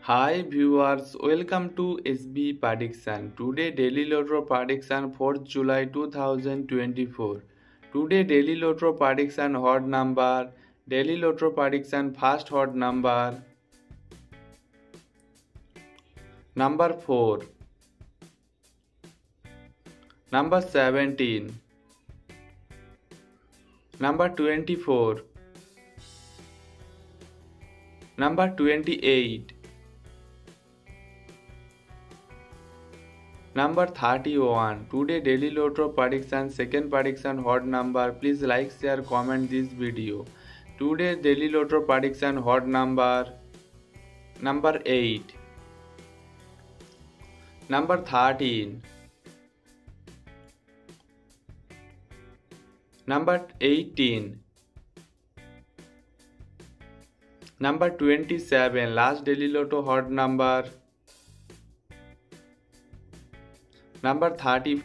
Hi viewers, welcome to SB Prediction. Today Daily Lotto Prediction 4th July 2024. Today Daily Lotto Prediction odd number. Daily Lotto Prediction first odd number 4, number 17, number 24, number 28, number 31. Today Daily Lotto prediction second prediction odd number. Please like, share, comment this video. Today Daily Lotto prediction odd number 8, number 13, number 18, number 27. Last Daily Lotto odd number 30.